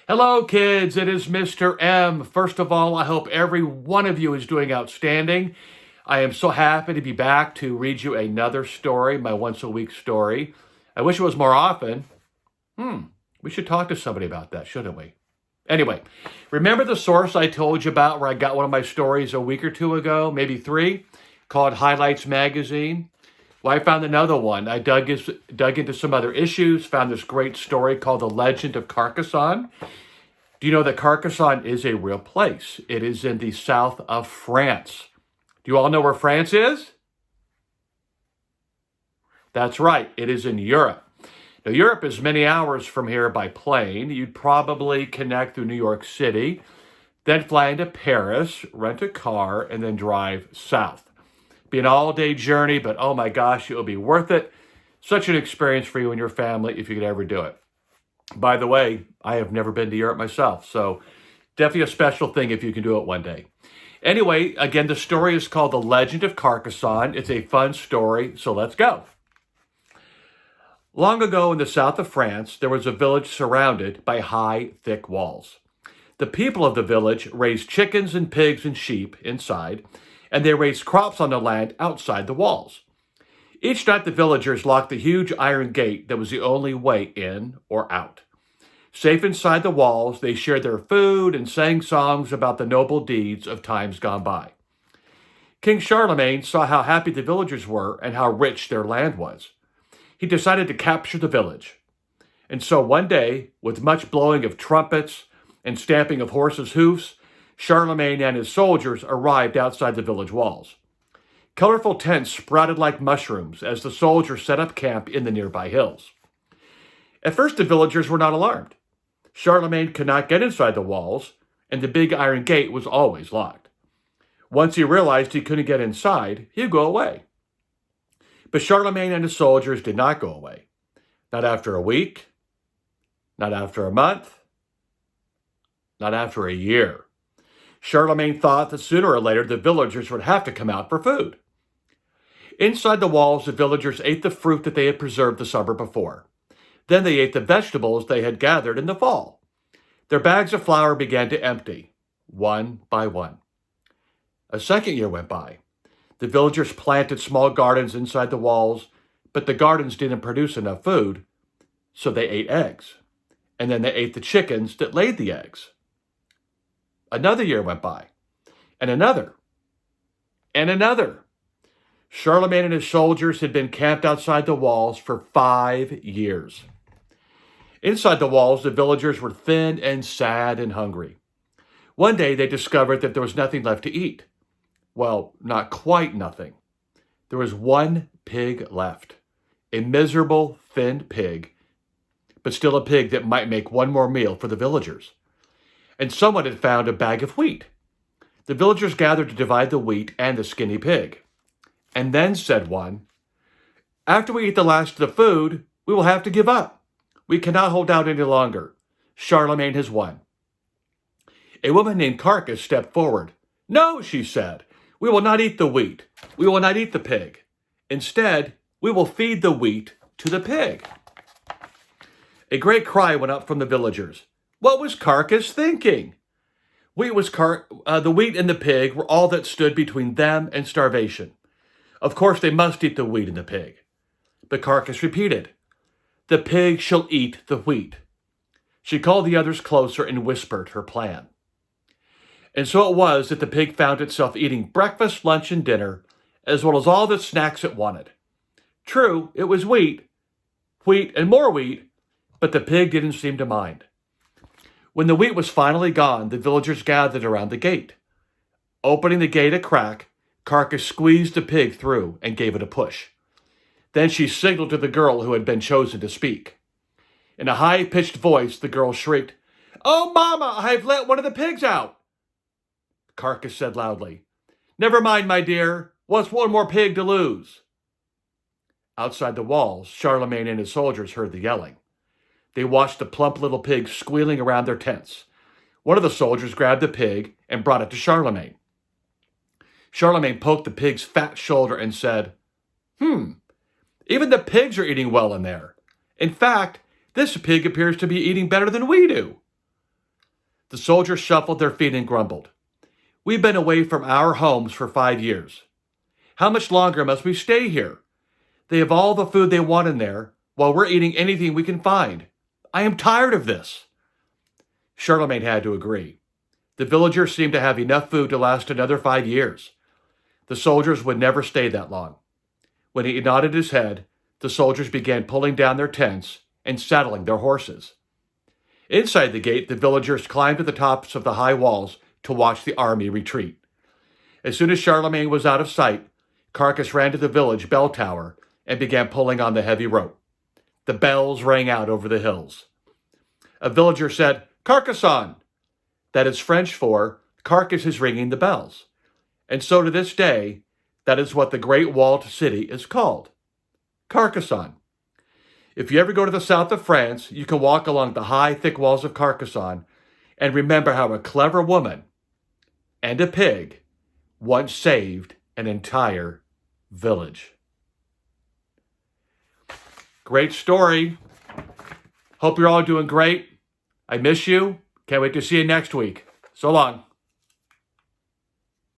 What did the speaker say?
Hello, kids. It is Mr. M. First of all, I hope every one of you is doing outstanding. I am so happy to be back to read you another story, my once a week story. I wish it was more often. We should talk to somebody about that, shouldn't we? Anyway, remember the source I told you about where I got one of my stories a week or two ago, maybe three, called Highlights Magazine? Well, I found another one. I dug into some other issues, found this great story called The Legend of Carcassonne. Do you know that Carcassonne is a real place? It is in the south of France. Do you all know where France is? That's right, it is in Europe. Now, Europe is many hours from here by plane. You'd probably connect through New York City, then fly into Paris, rent a car, and then drive south. Be an all-day journey, but oh my gosh, it will be worth it. Such an experience for you and your family if you could ever do it. By the way, I have never been to Europe myself, so definitely a special thing if you can do it one day. Anyway, again, the story is called The Legend of Carcassonne. It's a fun story, so let's go. Long ago in the south of France, there was a village surrounded by high, thick walls. The people of the village raised chickens and pigs and sheep inside, and they raised crops on the land outside the walls. Each night the villagers locked the huge iron gate that was the only way in or out. Safe inside the walls, they shared their food and sang songs about the noble deeds of times gone by. King Charlemagne saw how happy the villagers were and how rich their land was. He decided to capture the village. And so one day, with much blowing of trumpets and stamping of horses' hoofs, Charlemagne and his soldiers arrived outside the village walls. Colorful tents sprouted like mushrooms as the soldiers set up camp in the nearby hills. At first, the villagers were not alarmed. Charlemagne could not get inside the walls, and the big iron gate was always locked. Once he realized he couldn't get inside, he'd go away. But Charlemagne and his soldiers did not go away. Not after a week, not after a month, not after a year. Charlemagne thought that sooner or later the villagers would have to come out for food. Inside the walls, the villagers ate the fruit that they had preserved the summer before. Then they ate the vegetables they had gathered in the fall. Their bags of flour began to empty, one by one. A second year went by. The villagers planted small gardens inside the walls, but the gardens didn't produce enough food, so they ate eggs. And then they ate the chickens that laid the eggs. Another year went by, and another, and another. Charlemagne and his soldiers had been camped outside the walls for 5 years. Inside the walls, the villagers were thin and sad and hungry. One day, they discovered that there was nothing left to eat. Well, not quite nothing. There was one pig left, a miserable, thin pig, but still a pig that might make one more meal for the villagers. And someone had found a bag of wheat. The villagers gathered to divide the wheat and the skinny pig. And then said one, "After we eat the last of the food, we will have to give up. We cannot hold out any longer. Charlemagne has won." A woman named Carcassonne stepped forward. "No," she said, "we will not eat the wheat. We will not eat the pig. Instead, we will feed the wheat to the pig." A great cry went up from the villagers. What was Carcassonne thinking? The wheat and the pig were all that stood between them and starvation. Of course, they must eat the wheat and the pig. But Carcassonne repeated, "The pig shall eat the wheat." She called the others closer and whispered her plan. And so it was that the pig found itself eating breakfast, lunch, and dinner, as well as all the snacks it wanted. True, it was wheat, and more wheat, but the pig didn't seem to mind. When the wheat was finally gone, the villagers gathered around the gate. Opening the gate a crack, Carcassonne squeezed the pig through and gave it a push. Then she signaled to the girl who had been chosen to speak. In a high-pitched voice, the girl shrieked, "Oh, Mama, I have let one of the pigs out!" Carcassonne said loudly, "Never mind, my dear. What's one more pig to lose?" Outside the walls, Charlemagne and his soldiers heard the yelling. They watched the plump little pig squealing around their tents. One of the soldiers grabbed the pig and brought it to Charlemagne. Charlemagne poked the pig's fat shoulder and said, Even the pigs are eating well in there. In fact, this pig appears to be eating better than we do." The soldiers shuffled their feet and grumbled. We've been away from our homes for 5 years. How much longer must we stay here? They have all the food they want in there, while we're eating anything we can find. I am tired of this. Charlemagne had to agree. The villagers seemed to have enough food to last another 5 years. The soldiers would never stay that long. When he nodded his head, the soldiers began pulling down their tents and saddling their horses. Inside the gate, the villagers climbed to the tops of the high walls to watch the army retreat. As soon as Charlemagne was out of sight, Carcassonne ran to the village bell tower and began pulling on the heavy rope. The bells rang out over the hills. A villager said, Carcassonne! That is French for, Carcass is ringing the bells. And so to this day, that is what the great walled city is called. Carcassonne. If you ever go to the south of France, you can walk along the high, thick walls of Carcassonne and remember how a clever woman and a pig once saved an entire village. Great story. Hope you're all doing great. I miss you. Can't wait to see you next week. So long.